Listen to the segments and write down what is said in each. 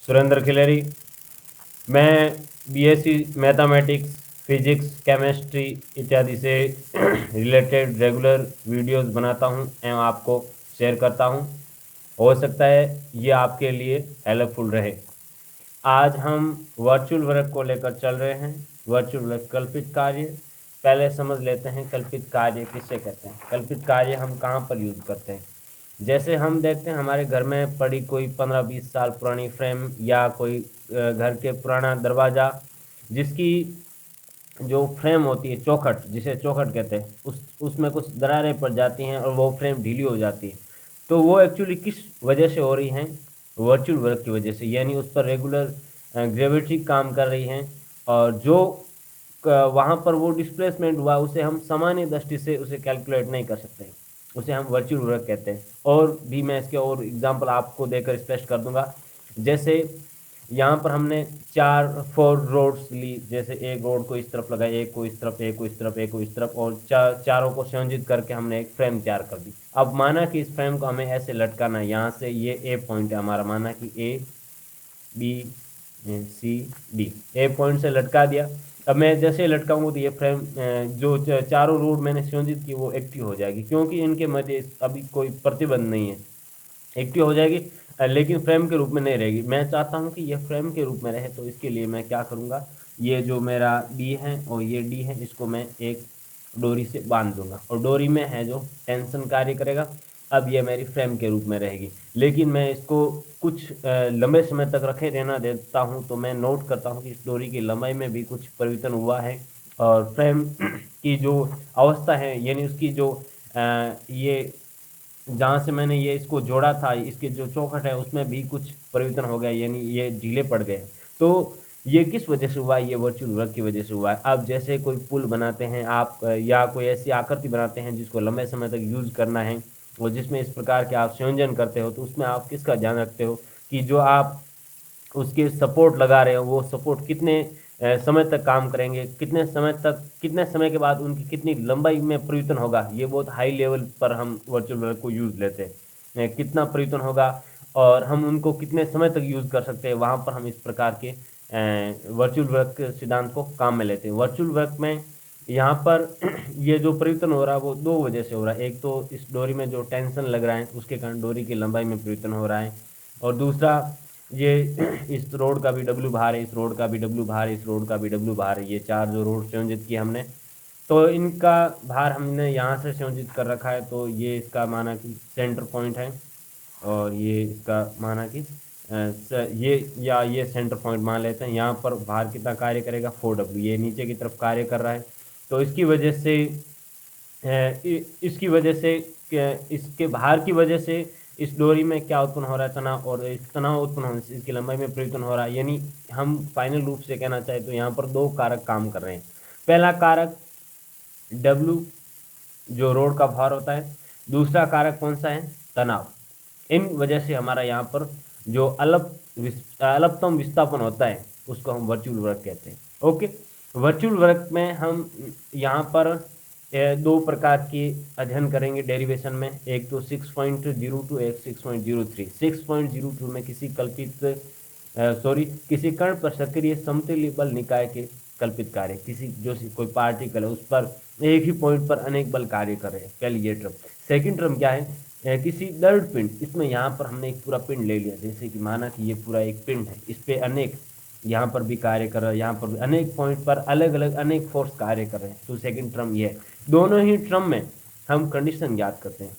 सुरेंद्र खिलेरी। मैं BSc mathematics, physics, chemistry इत्यादि से रिलेटेड रेगुलर वीडियोस बनाता हूं एवं आपको शेयर करता हूं। हो सकता है ये आपके लिए हेल्पफुल रहे। आज हम वर्चुअल वर्क को लेकर चल रहे हैं। वर्चुअल वर्क कल्पित कार्य। पहले समझ लेते हैं कल्पित कार्य किससे कहते हैं। कल्पित कार्य हम कहाँ पर यूज करते हैं। जैसे हम देखते हैं हमारे घर में पड़ी कोई 15-20 साल पुरानी फ्रेम या कोई घर के पुराना दरवाज़ा, जिसकी जो फ्रेम होती है चौखट, जिसे चौखट कहते हैं, उसमें कुछ दरारें पड़ जाती हैं और वो फ्रेम ढीली हो जाती है। तो वो एक्चुअली किस वजह से हो रही हैं? वर्चुअल वर्क की वजह से, यानी उस पर रेगुलर ग्रेविटी काम कर रही हैं और जो वहाँ पर वो डिस्प्लेसमेंट हुआ उसे हम सामान्य दृष्टि से उसे कैलकुलेट नहीं कर सकते, उसे हम वर्चुअल वर्क कहते हैं। और भी मैं इसके और एग्जांपल आपको देकर स्पष्ट कर दूंगा। जैसे यहाँ पर हमने 4 रोड्स ली, जैसे एक रोड को इस तरफ लगाई, एक को इस तरफ, एक को इस तरफ, एक को इस तरफ, और चारों को संयोजित करके हमने एक फ्रेम तैयार कर दी। अब माना कि इस फ्रेम को हमें ऐसे लटकाना है, यहाँ से ये ए पॉइंट है हमारा, माना कि A B C D, A point से लटका दिया। अब मैं जैसे लटकाऊंगा तो ये फ्रेम जो चारों रोड मैंने संयोजित की वो एक्टिव हो जाएगी, क्योंकि इनके मध्य अभी कोई प्रतिबंध नहीं है, एक्टिव हो जाएगी। लेकिन फ्रेम के रूप में नहीं रहेगी। मैं चाहता हूं कि ये फ्रेम के रूप में रहे, तो इसके लिए मैं क्या करूंगा, ये जो मेरा बी है और ये डी है, इसको मैं एक डोरी से बांध दूंगा और डोरी में है जो टेंशन कार्य करेगा। अब ये मेरी फ्रेम के रूप में रहेगी। लेकिन मैं इसको कुछ लंबे समय तक रखे रहना देता हूं, तो मैं नोट करता हूं कि इस डोरी की लंबाई में भी कुछ परिवर्तन हुआ है और फ्रेम की जो अवस्था है, यानी उसकी जो ये जहाँ से मैंने ये इसको जोड़ा था, इसके जो चौखट है उसमें भी कुछ परिवर्तन हो गया, यानी ये ढीले पड़ गए। तो ये किस वजह से हुआ है? ये वर्चुअल वर्क की वजह से हुआ है। अब जैसे कोई पुल बनाते हैं आप, या कोई ऐसी आकृति बनाते हैं जिसको लंबे समय तक यूज करना है और जिसमें इस प्रकार के आप संयोजन करते हो, तो उसमें आप किसका ध्यान रखते हो कि जो आप उसके सपोर्ट लगा रहे हो वो सपोर्ट कितने समय तक काम करेंगे, कितने समय तक, कितने समय के बाद उनकी कितनी लंबाई में परिवर्तन होगा। ये बहुत हाई लेवल पर हम वर्चुअल वर्क को यूज लेते हैं, कितना परिवर्तन होगा और हम उनको कितने समय तक यूज कर सकते हैं, वहाँ पर हम इस प्रकार के वर्चुअल वर्क सिद्धांत को काम में लेते हैं। वर्चुअल वर्क में यहाँ पर ये जो परिवर्तन हो रहा है वो दो वजह से हो रहा है। एक तो इस डोरी में जो टेंशन लग रहा है उसके कारण डोरी की लंबाई में परिवर्तन हो रहा है, और दूसरा ये इस रोड का भी डब्ल्यू भार है, इस रोड का भी डब्ल्यू भार है, इस रोड का भी डब्ल्यू भार है। ये चार जो रोड संयोजित किए हमने, तो इनका भार हमने यहाँ से संयोजित कर रखा है। तो ये इसका माना कि सेंटर पॉइंट है और ये इसका माना कि ये सेंटर पॉइंट मान लेते हैं। यहाँ पर भार कितना कार्य करेगा, 4W, ये नीचे की तरफ कार्य कर रहा है। तो इसकी वजह से इसकी वजह से इसके भार की वजह से इस डोरी में क्या उत्पन्न हो रहा है, तनाव, और इस तनाव उत्पन्न होने से इसकी लंबाई में परिवर्तन हो रहा है। यानी हम फाइनल रूप से कहना चाहे तो यहाँ पर दो कारक काम कर रहे हैं। पहला कारक W, जो रोड का भार होता है। दूसरा कारक कौन सा है? तनाव। इन वजह से हमारा यहाँ पर जो अल्पतम विस्थापन होता है उसको हम वर्चुअल वर्क कहते हैं। ओके, वर्चुअल वर्क में हम यहाँ पर दो प्रकार के अध्ययन करेंगे डेरिवेशन में। एक तो 6.02, एक 6.03। 6.02 में किसी कल्पित किसी कण पर सक्रिय समतुल्य बल निकाय के कल्पित कार्य, किसी जो कोई पार्टिकल है उस पर एक ही पॉइंट पर अनेक बल कार्य कर रहे हैं, पहली ये टर्म। सेकंड टर्म क्या है? किसी दृढ़ पिंड, इसमें यहाँ पर हमने एक पूरा पिंड ले लिया, जैसे कि माना कि ये पूरा एक पिंड है, इस पे अनेक, यहाँ पर भी कार्य कर रहा है, यहाँ पर भी अनेक पॉइंट पर अलग अलग अनेक फोर्स कार्य कर रहे हैं। तो सेकंड टर्म ये है। दोनों ही टर्म में हम कंडीशन ज्ञात करते हैं।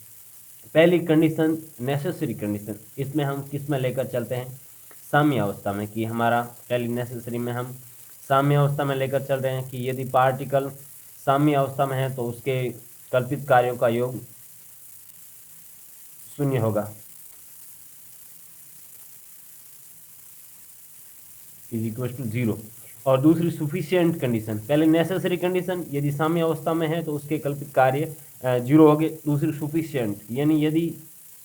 पहली कंडीशन नेसेसरी कंडीशन, इसमें हम किस में लेकर चलते हैं? साम्य अवस्था में, कि हमारा पहली नेसेसरी में हम साम्य अवस्था में लेकर चल रहे हैं कि यदि पार्टिकल साम्य अवस्था में है तो उसके कल्पित कार्यों का योग शून्य होगा, इज इक्वल टू 0। और दूसरी सुफिशियंट कंडीशन, पहले नेसेसरी कंडीशन यदि साम्य अवस्था में है तो उसके कल्पित कार्य 0 हो गए। दूसरी सुफिशियंट, यानी यदि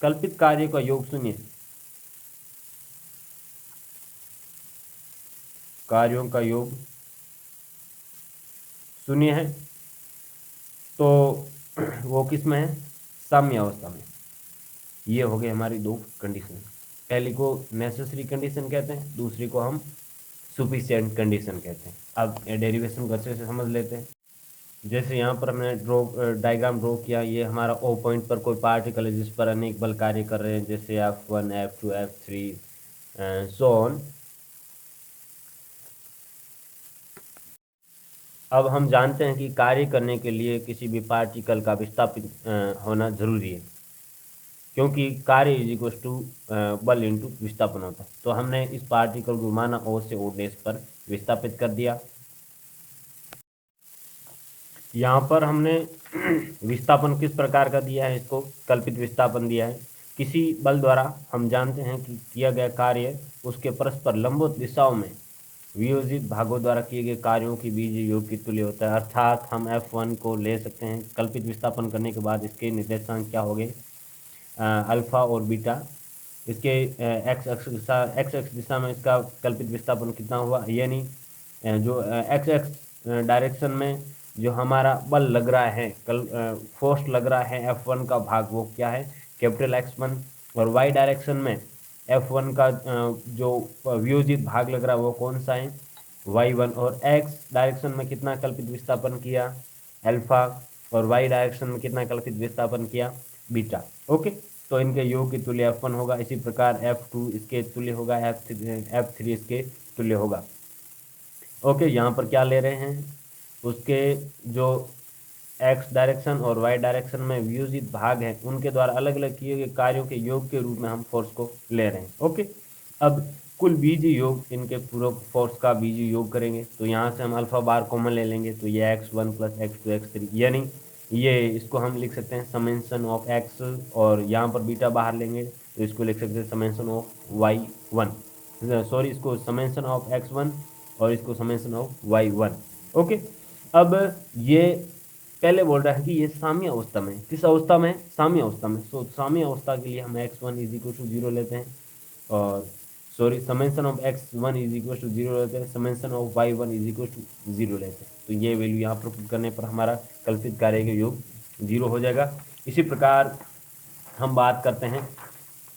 कल्पित कार्य का योग शून्य, कार्यों का योग शून्य है, तो वो किस में है? साम्य अवस्था में। ये हो गई हमारी दो कंडीशन। पहली को नेसेसरी कंडीशन कहते हैं, दूसरी को हम सफिशिएंट कंडीशन कहते हैं। अब डेरिवेशन को अच्छे से समझ लेते हैं। जैसे यहाँ पर हमने डायग्राम ड्रॉ किया, ये हमारा ओ पॉइंट पर कोई पार्टिकल है जिस पर अनेक बल कार्य कर रहे हैं, जैसे F1 F2 F3 so on. अब हम जानते हैं कि कार्य करने के लिए किसी भी पार्टिकल का विस्थापित होना जरूरी है, क्योंकि कार्य इज इक्वल टू बल इंटू विस्थापन होता है। तो हमने इस पार्टिकल को माना ओ से ओ डैश पर विस्थापित कर दिया। यहाँ पर हमने विस्थापन किस प्रकार का दिया है, इसको कल्पित विस्थापन दिया है। किसी बल द्वारा हम जानते हैं कि किया गया कार्य उसके परस्पर लंबवत दिशाओं में वियोजित भागों द्वारा किए गए कार्यों की बीजीय योग की तुल्य होता है। अर्थात हम F1 को ले सकते हैं, कल्पित विस्थापन करने के बाद इसके निर्देशांक क्या हो गए, अल्फा और बीटा। इसके एक्स एक्स दिशा में इसका कल्पित विस्थापन कितना हुआ, यानी जो एक्स एक्स डायरेक्शन में जो हमारा बल लग रहा है, फोर्स लग रहा है F1 का भाग, वो क्या है, कैपिटल X1। और वाई डायरेक्शन में F1 का जो वियोजित भाग लग रहा है वो कौन सा है, Y1। और एक्स डायरेक्शन में कितना कल्पित विस्थापन किया, अल्फा। और वाई डायरेक्शन में कितना कल्पित विस्थापन किया, बीटा। ओके, तो इनके योग की तुल्य F1 होगा। इसी प्रकार F2 इसके तुल्य होगा, F3 इसके तुल्य होगा। ओके, यहाँ पर क्या ले रहे हैं, उसके जो एक्स डायरेक्शन और वाई डायरेक्शन में वियोजित भाग हैं उनके द्वारा अलग अलग किए गए कार्यों के योग के रूप में हम फोर्स को ले रहे हैं। ओके, अब कुल बीजीय योग, इनके पूरक फोर्स का बीजीय योग करेंगे, तो यहाँ से हम अल्फा बार कॉमन ले लेंगे, तो ये X1 प्लस X2 X3, यानी ये इसको हम लिख सकते हैं समेंशन ऑफ एक्स, और यहाँ पर बीटा बाहर लेंगे तो इसको लिख सकते हैं समेंशन ऑफ Y1, सॉरी, इसको समेंशन ऑफ X1 और इसको समेंशन ऑफ Y1। ओके, अब ये पहले बोल रहा है कि ये साम्य अवस्था में, किस अवस्था में, साम्य अवस्था में। तो साम्य अवस्था के लिए हम X1 इज इक्वल टू 0 लेते हैं, और sorry summation of X1 is equal to 0 लेते हैं, summation of Y1 is equal to 0 लेते हैं। तो ये वैल्यू यहाँ पर पुट करने पर हमारा कल्पित कार्य का योग 0 हो जाएगा। इसी प्रकार हम बात करते हैं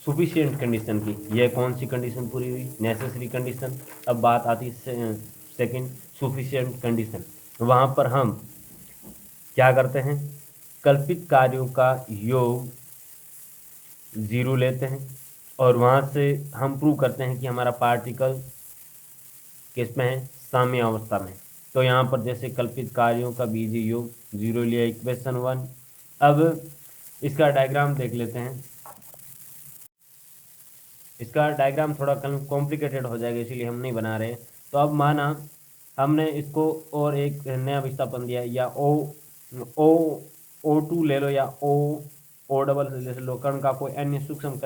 सफिशिएंट कंडीशन की। यह कौन सी कंडीशन पूरी हुई, नेसेसरी कंडीशन। अब बात आती है सेकंड, सफिशिएंट कंडीशन। वहाँ पर हम क्या करते हैं, कल्पित कार्यों का योग 0 लेते हैं, और वहाँ से हम प्रूव करते हैं कि हमारा पार्टिकल किस में है, साम्य अवस्था में। तो यहाँ पर जैसे कल्पित कार्यों का बीजीय योग 0 लिया, इक्वेशन 1। अब इसका डायग्राम देख लेते हैं। इसका डायग्राम थोड़ा कॉम्प्लिकेटेड हो जाएगा, इसीलिए हम नहीं बना रहे। तो अब माना हमने इसको और एक नया विस्थापन दिया, या O2 ले लो, या O डबल ले लो, कण का कोई अन्य सूक्ष्म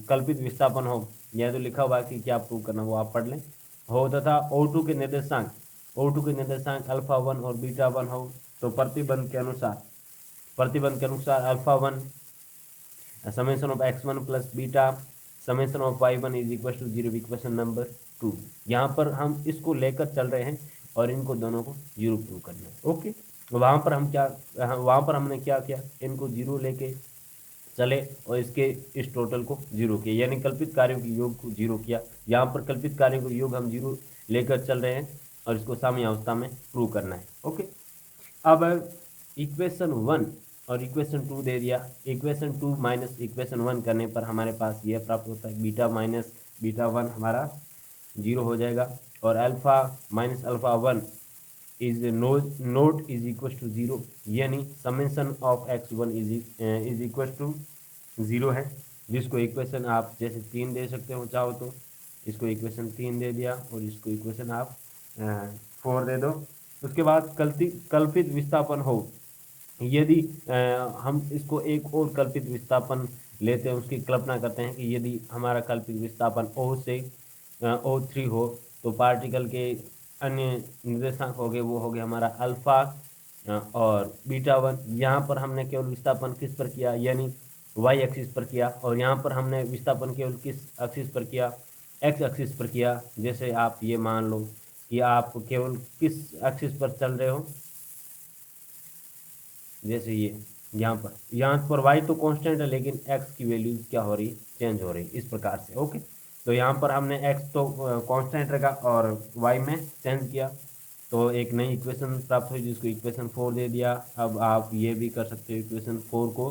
कल्पित विस्थापन हो, यह तो लिखा हुआ है कि क्या प्रूव करना, वो आप पढ़ लें, हो तथा O2 के निर्देशांक अल्फा 1 और बीटा 1 हो, तो प्रतिबंध के अनुसार alpha 1 summation of X1 plus beta summation of Y1 is equal to 0, equation number 2। यहाँ पर हम इसको लेकर चल रहे हैं और इनको दोनों को 0 प्रूव करना है। ओके, वहाँ पर हमने क्या किया, इनको 0 लेके चले और इसके इस टोटल को 0 किया, यानी कल्पित कार्यों के योग को 0 किया। यहाँ पर कल्पित कार्यों के योग हम 0 लेकर चल रहे हैं और इसको साम्य अवस्था में प्रूव करना है। ओके, अब इक्वेशन 1 और इक्वेशन 2 दे दिया। इक्वेशन 2 माइनस इक्वेशन 1 करने पर हमारे पास ये प्राप्त होता है, बीटा माइनस बीटा 1 हमारा 0 हो जाएगा, और alpha minus alpha 1 is not is equal to 0, यानी summation of X1 is equal to 0 है, जिसको इक्वेशन आप जैसे 3 दे सकते हो चाहो तो। इसको इक्वेशन 3 दे दिया और इसको इक्वेशन आप 4 दे दो। उसके बाद कल्पित विस्थापन हो, यदि हम इसको एक और कल्पित विस्थापन लेते हैं, उसकी कल्पना करते हैं कि यदि हमारा कल्पित विस्थापन O से O3 हो, तो पार्टिकल के अन्य निर्देशांक हो गए, वो हो गया हमारा अल्फा और बीटा 1। यहाँ पर हमने केवल विस्थापन किस पर किया, यानी वाई एक्सिस पर किया, और यहाँ पर हमने विस्थापन केवल किस एक्सिस पर किया, एक्स एक्सिस पर किया। जैसे आप ये मान लो कि आप केवल किस एक्सिस पर चल रहे हो, जैसे ये यहाँ पर y तो कांस्टेंट है, लेकिन x की वैल्यू क्या हो रही, चेंज हो रही, इस प्रकार से। ओके, तो यहाँ पर हमने x तो कांस्टेंट रखा और y में चेंज किया, तो एक नई इक्वेशन प्राप्त हुई जिसको इक्वेशन 4 दे दिया। अब आप ये भी कर सकते हो, इक्वेशन 4 को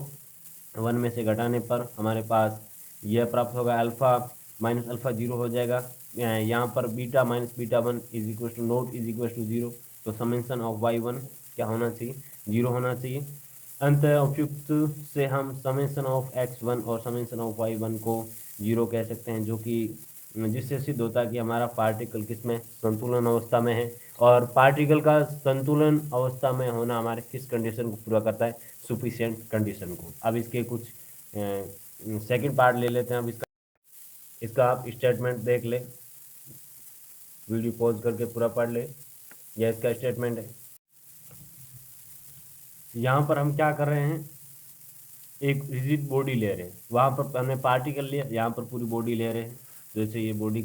1 में से घटाने पर हमारे पास यह प्राप्त होगा, अल्फ़ा माइनस अल्फ़ा 0 हो जाएगा। यहाँ पर beta minus beta 1 is equal to not is equal to 0, तो समेंशन ऑफ y1 क्या होना चाहिए, 0 होना चाहिए। अंत उपयुक्त से हम समेंशन ऑफ x1 और समेंशन ऑफ y1 को 0 कह सकते हैं, जो कि जिससे सिद्ध होता है कि हमारा पार्टिकल किसमें, संतुलन अवस्था में है। और पार्टिकल का संतुलन अवस्था में होना हमारे किस कंडीशन को पूरा करता है, सुफिशिएंट कंडीशन को। अब इसके कुछ सेकंड पार्ट ले लेते हैं। अब इसका आप स्टेटमेंट देख ले, वीडियो पॉज करके पूरा पढ़ ले, यह इसका स्टेटमेंट है। यहाँ पर हम क्या कर रहे हैं, एक रिजिड बॉडी ले रहे हैं, वहाँ पर हमने पार्टिकल लिया, यहाँ पर पूरी बॉडी ले रहे हैं। जैसे ये बॉडी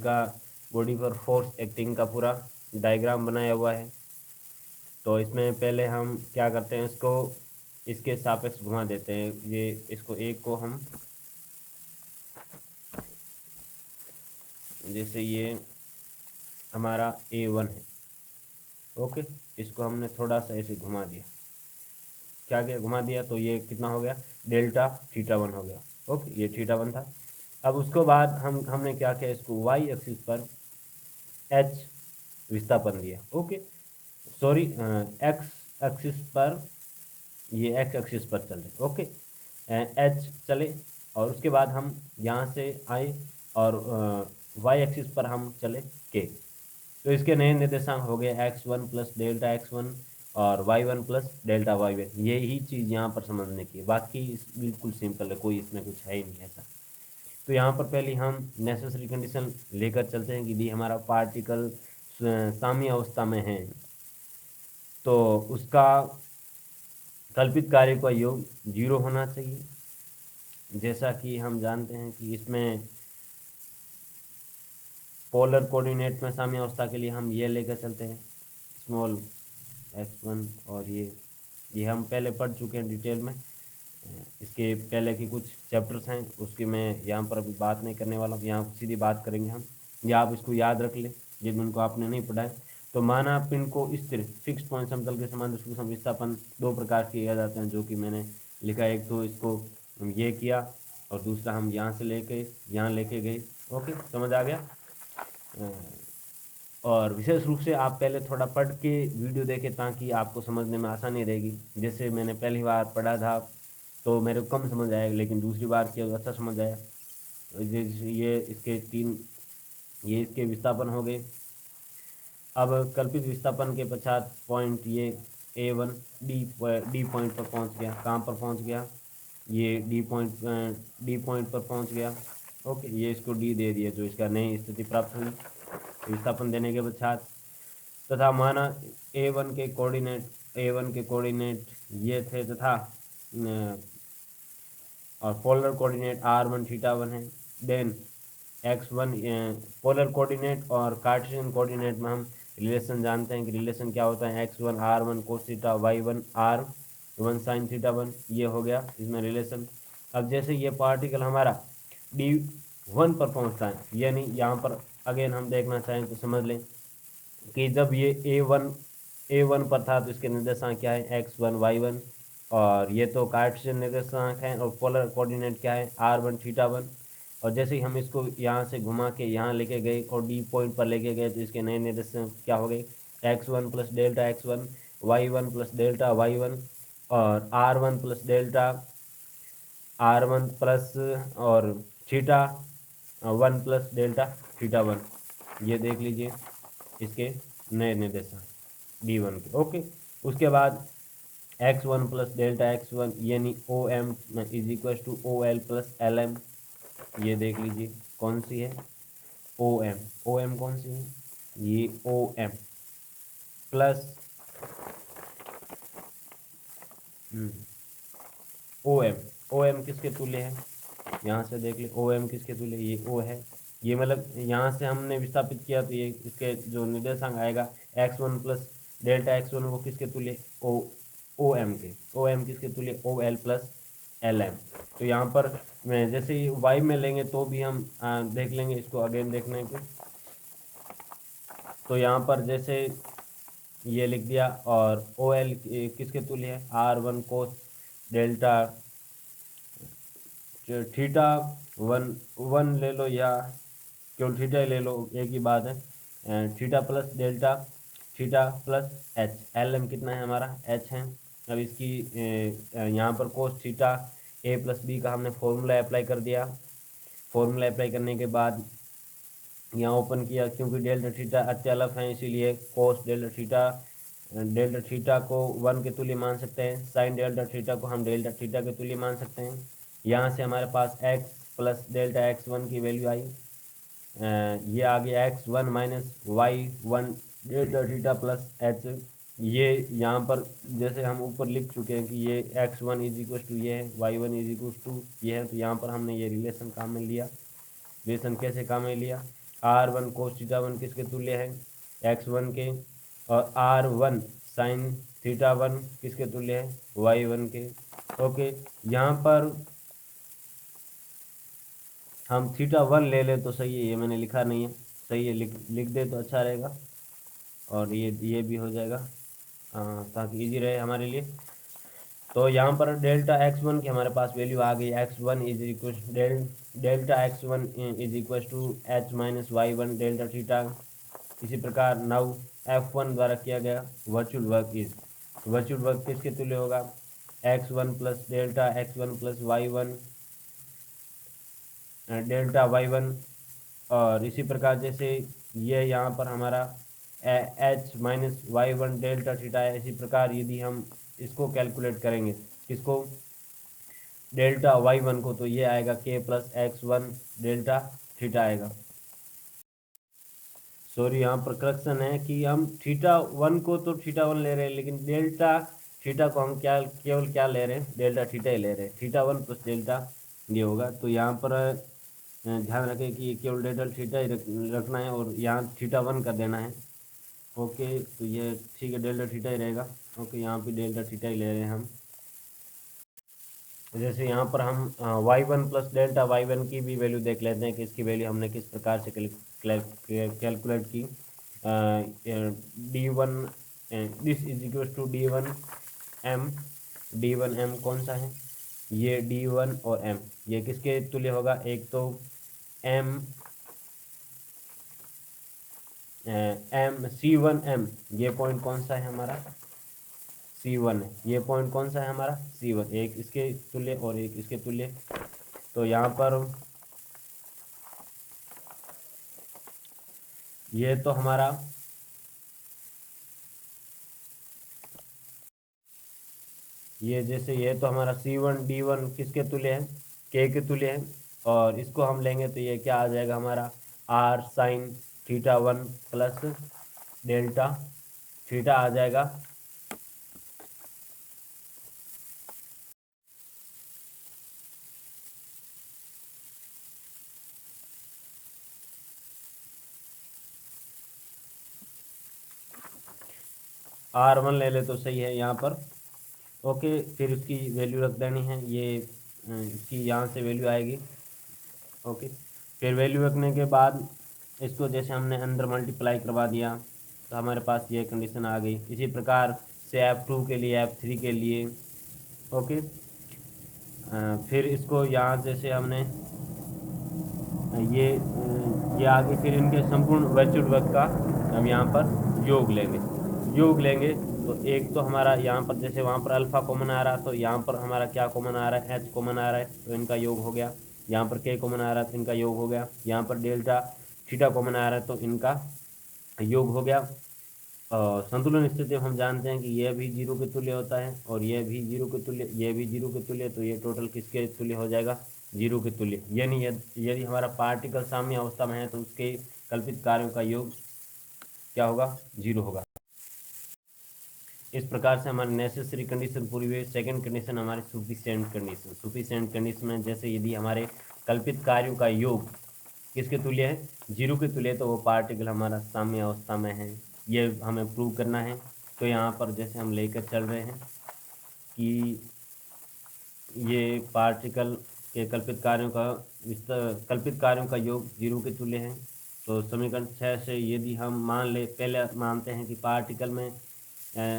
पर फोर्स एक्टिंग का पूरा डायग्राम बनाया हुआ है। तो इसमें पहले हम क्या करते हैं, इसको इसके सापेक्ष घुमा देते हैं। ये इसको एक को हम, जैसे ये हमारा A1 है, ओके, इसको हमने थोड़ा सा ऐसे घुमा दिया, क्या किया, घुमा दिया, तो ये कितना हो गया, डेल्टा थीटा 1 हो गया। ओके, ये थीटा 1 था। अब उसके बाद हमने क्या किया, इसको y एक्सिस पर h विस्थापन दिया। ओके, सॉरी, x एक्सिस पर, ये x एक्सिस पर चले, ओके, h चले, और उसके बाद हम यहाँ से आए और y एक्सिस पर हम चले k। तो इसके नए निर्देशांक हो गए x1 प्लस डेल्टा x1 और y1 प्लस डेल्टा y1। यही चीज़ यहाँ पर समझने की है, बाकी बिल्कुल सिंपल है, कोई इसमें कुछ है ही नहीं ऐसा। तो यहाँ पर पहले हम नेसेसरी कंडीशन लेकर चलते हैं कि दी हमारा पार्टिकल साम्य अवस्था में है, तो उसका कल्पित कार्य का योग 0 होना चाहिए। जैसा कि हम जानते हैं कि इसमें पोलर कोऑर्डिनेट में साम्य अवस्था के लिए हम ये लेकर चलते हैं, स्मॉल x1, और ये हम पहले पढ़ चुके हैं डिटेल में। इसके पहले की कुछ चैप्टर्स हैं, उसकी मैं यहाँ पर अभी बात नहीं करने वाला हूँ, यहाँ सीधी बात करेंगे हम। या आप इसको याद रख लें जिनको आपने नहीं पढ़ा है। तो माना पिंड को स्थिर फिक्स पॉइंट समतल के समान सूक्ष्म विस्थापन दो प्रकार किया जाते हैं, जो कि मैंने लिखा है। एक तो इसको हम ये किया, और दूसरा हम यहाँ से लेके यहाँ लेके गए। ओके, समझ आ गया। और विशेष रूप से आप पहले थोड़ा पढ़ के वीडियो देखें ताकि आपको समझने में आसानी रहेगी। जैसे मैंने पहली बार पढ़ा था तो मेरे को कम समझ आया, लेकिन दूसरी बार किया तो अच्छा समझ आया। ये इसके विस्थापन हो गए। अब कल्पित विस्थापन के पश्चात पॉइंट ये A1 डी पॉइंट पर पहुंच गया। कहाँ पर पहुंच गया, ये डी पॉइंट पर पहुंच गया। ओके, ये इसको डी दे दिया, जो इसका नई स्थिति प्राप्त हुई विस्थापन देने के पश्चात। तथा माना A1 के कोऑर्डिनेट ये थे, तथा और पोलर कोऑर्डिनेट r1 थीटा 1 है। देन x1 पोलर कोऑर्डिनेट और कार्टेशियन कोऑर्डिनेट में हम रिलेशन जानते हैं कि रिलेशन क्या होता है, x1 r1 cos theta, y1 r1 sign theta 1। ये हो गया इसमें रिलेशन। अब जैसे ये पार्टिकल हमारा D1 पर पहुंचता है, यानी यहाँ पर अगेन हम देखना चाहें तो समझ लें कि जब ये A1 पर था तो इसके निर्देशांक क्या है, x1 y1, और ये तो कार्टेशियन निर्देशांक हैं, और पोलर कोऑर्डिनेट क्या है, r1 थीटा 1। और जैसे ही हम इसको यहाँ से घुमा के यहाँ लेके गए और डी पॉइंट पर लेके गए तो इसके नए निर्देशांक क्या हो गए, x1 plus delta x1, y1 plus delta y1, और r1 plus delta r1 plus और थीटा 1 प्लस डेल्टा थीटा 1। ये देख लीजिए इसके नए निर्देशांक D1 के। ओके, उसके बाद x1 प्लस डेल्टा x1 यानी OM is equal to OL plus LM। ये देख लीजिए कौन सी है, OM कौन सी है, ये OM प्लस OM किसके तुल्य है, यहाँ से देख ले, OM किसके तुल्य, ये O है। ये मतलब यहाँ से हमने विस्थापित किया तो ये इसके जो निर्देशांक आएगा x1 प्लस डेल्टा x1 वो किसके तुल्य, OM के। OM किसके तुल्य, OL प्लस LM। तो यहाँ पर मैं जैसे y में लेंगे तो भी हम देख लेंगे इसको अगेन देखने के। तो यहाँ पर जैसे ये लिख दिया, और OL किसके तुल्य है, R1 कोस डेल्टा थीटा 1 ले लो या केवल थीटा ही ले लो, एक ही बात है। Theta plus delta theta plus H, LM कितना है हमारा, H है। अब इसकी यहाँ पर कोस थीटा A+B का हमने फॉर्मूला अप्लाई कर दिया। फॉर्मूला अप्लाई करने के बाद यहाँ ओपन किया, क्योंकि डेल्टा थीटा अत्यल्प है इसीलिए कोस डेल्टा थीटा को 1 के तुल्य मान सकते हैं, साइन डेल्टा थीटा को हम डेल्टा थीटा के तुल्य मान सकते हैं। यहाँ से हमारे पास x प्लस डेल्टा x1 की वैल्यू आई। ये आ गया x1 minus y1 delta theta plus h। ये यहाँ पर जैसे हम ऊपर लिख चुके हैं कि ये x1 इज इक्वल टू ये है, y1 इज इक्वल टू ये है। तो यहाँ पर हमने ये रिलेशन काम में लिया। रिलेशन कैसे काम में लिया, R1 कोस थीटा 1 किसके तुल्य है, x1 के, और R1 साइन थीटा 1 किसके तुल्य है, y1 के। ओके, यहाँ पर हम थीटा 1 ले ले तो सही है, ये मैंने लिखा नहीं है, सही है, लिख दे तो अच्छा रहेगा, और ये भी हो जाएगा ताकि इजी रहे हमारे लिए। तो यहाँ पर डेल्टा x1 की हमारे पास वैल्यू आ गई, x1 is equal delta x1 is equal to h minus y1 delta theta. इसी प्रकार नाउ F1 द्वारा किया गया वर्चुअल वर्क किसके तुल्य होगा, x1 plus delta x1 plus y1 delta y1। और इसी प्रकार जैसे ये यहाँ पर हमारा h minus y1 delta theta है, इसी प्रकार यदि हम इसको कैलकुलेट करेंगे किसको, डेल्टा y1 को, तो ये आएगा k plus x1 delta theta आएगा। सॉरी, यहाँ पर करेक्शन है कि हम थीटा 1 को तो थीटा 1 ले रहे हैं, लेकिन डेल्टा थीटा को हम केवल क्या ले रहे हैं, डेल्टा थीटा ही ले रहे हैं। थीटा 1 प्लस डेल्टा ये होगा। तो यहाँ पर ध्यान रखें कि केवल डेल्टा थीटा ही रखना है और यहाँ थीटा 1 कर देना है। ओके, तो ये ठीक है, डेल्टा थीटा ही रहेगा। ओके, यहाँ पे डेल्टा थीटा ही ले रहे हैं हम। जैसे यहाँ पर हम y1 प्लस डेल्टा y1 की भी वैल्यू देख लेते हैं कि इसकी वैल्यू हमने किस प्रकार से कैलकुलेट की। d1 this is equal to d1m कौन सा है, ये d1 और m, ये किसके तुल्य होगा, एक तो m c1m, ये पॉइंट कौन सा है हमारा, C1 है। ये पॉइंट कौन सा है हमारा, C1, एक इसके तुल्य और एक इसके तुल्य। तो यहाँ पर ये तो हमारा ये तो हमारा C1 D1 किसके तुल्य है, K के तुल्य है। और इसको हम लेंगे तो ये क्या आ जाएगा हमारा, R sine theta 1 plus delta theta आ जाएगा। R1 ले ले तो सही है यहाँ पर। ओके, फिर उसकी वैल्यू रख देनी है, ये इसकी यहाँ से वैल्यू आएगी। ओके, फिर वैल्यू रखने के बाद इसको जैसे हमने अंदर मल्टीप्लाई करवा दिया तो हमारे पास ये कंडीशन आ गई। इसी प्रकार से F2 के लिए, F3 के लिए। ओके, फिर इसको यहाँ जैसे हमने ये आगे, फिर इनके संपूर्ण वर्चुअल वर्क का हम यहाँ पर योग लेंगे। तो एक तो हमारा यहाँ पर जैसे वहाँ पर अल्फा कॉमन आ रहा, तो यहाँ पर हमारा क्या कॉमन आ रहा है, H कॉमन आ रहा है, तो इनका योग हो गया। यहाँ पर K कॉमन आ रहा है तो इनका योग हो गया। यहाँ पर डेल्टा थीटा कॉमन आ रहा है तो इनका योग हो गया। संतुलन स्थिति हम जानते हैं कि यह भी 0 के तुल्य होता है और यह भी 0 के तुल्य, यह भी 0 के तुल्य, तो ये टोटल किसके तुल्य हो जाएगा, 0 के तुल्य। यानी यदि हमारा पार्टिकल साम्य अवस्था में है तो उसके कल्पित कार्यों का योग क्या होगा, 0 होगा। इस प्रकार से हमारी नेसेसरी कंडीशन पूरी हुई। सेकंड कंडीशन हमारी सुफिशिएंट कंडीशन में जैसे यदि हमारे कल्पित कार्यों का योग किसके तुल्य है, 0 के तुल्य, तो वो पार्टिकल हमारा साम्य अवस्था में है, ये हमें प्रूव करना है। तो यहाँ पर जैसे हम लेकर चल रहे हैं कि ये पार्टिकल के कल्पित कार्यों का योग 0 के तुल्य है। तो समीकरण 6 से यदि हम पहले मानते हैं कि पार्टिकल में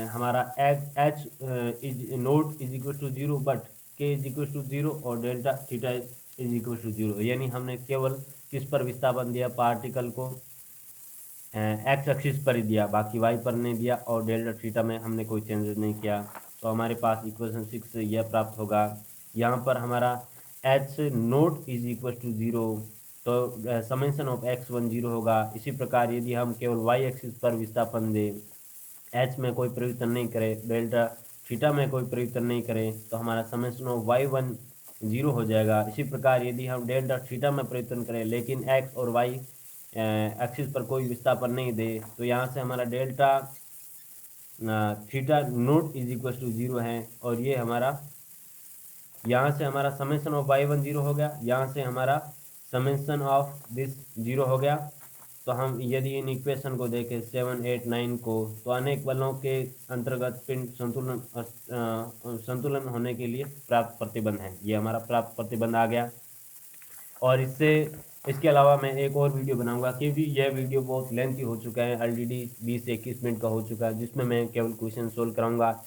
हमारा H is not is equal to 0 but K is equal to 0 और delta theta is equal to 0, यानी हमने केवल किस पर विस्थापन दिया, पार्टिकल को एक्स एक्सिस पर ही दिया, बाकी वाई पर नहीं दिया, और डेल्टा थीटा में हमने कोई चेंजेस नहीं किया। तो हमारे पास इक्वेशन 6 से यह प्राप्त होगा। यहाँ पर हमारा H not is equal to 0, तो समेशन ऑफ x1 0 होगा। इसी प्रकार यदि हम केवल वाई एक्सिस पर विस्थापन दें, एच में कोई परिवर्तन नहीं करें, डेल्टा थीटा में कोई परिवर्तन नहीं करें, तो हमारा समेशन ऑफ y1 0 हो जाएगा। इसी प्रकार यदि हम डेल्टा थीटा में परिवर्तन करें लेकिन x और y एक्सिस पर कोई विस्थापन नहीं दे, तो यहाँ से हमारा delta theta not is equal to 0 है, और ये हमारा यहाँ से हमारा समेशन ऑफ y1 0 हो गया, यहाँ से हमारा समेशन ऑफ दिस 0 हो गया। तो हम यदि इन इक्वेशन को देखें 7, 8, 9 को, तो अनेक बलों के अंतर्गत पिंड संतुलन होने के लिए प्राप्त प्रतिबंध है। ये हमारा प्राप्त प्रतिबंध आ गया। और इसके अलावा मैं एक और वीडियो बनाऊंगा, क्योंकि यह वीडियो बहुत लेंथी हो चुका है, ऑलरेडी 20 से 21 मिनट का हो चुका है, जिसमें मैं केवल क्वेश्चन सोल्व कराऊंगा।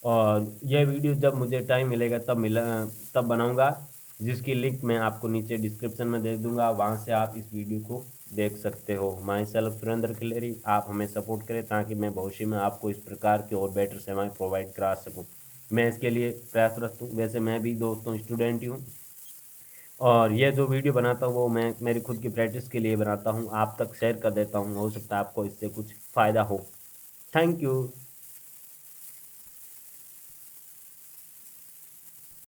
और यह वीडियो जब मुझे टाइम मिलेगा तब बनाऊंगा, जिसकी लिंक मैं आपको नीचे डिस्क्रिप्शन में दे दूंगा, वहां से आप इस वीडियो को देख सकते हो। माई सेल्फ सुरेंद्र खिलेरी, आप हमें सपोर्ट करें ताकि मैं भविष्य में आपको इस प्रकार के और बेटर सेवाएं प्रोवाइड करा सकूँ। मैं इसके लिए प्रयासरत हूँ। वैसे मैं भी दोस्तों स्टूडेंट ही हूँ, और ये जो वीडियो बनाता हूँ वो मैं मेरी खुद की प्रैक्टिस के लिए बनाता हूँ, आप तक शेयर कर देता हूँ। हो सकता है आपको इससे कुछ फ़ायदा हो। Thank you.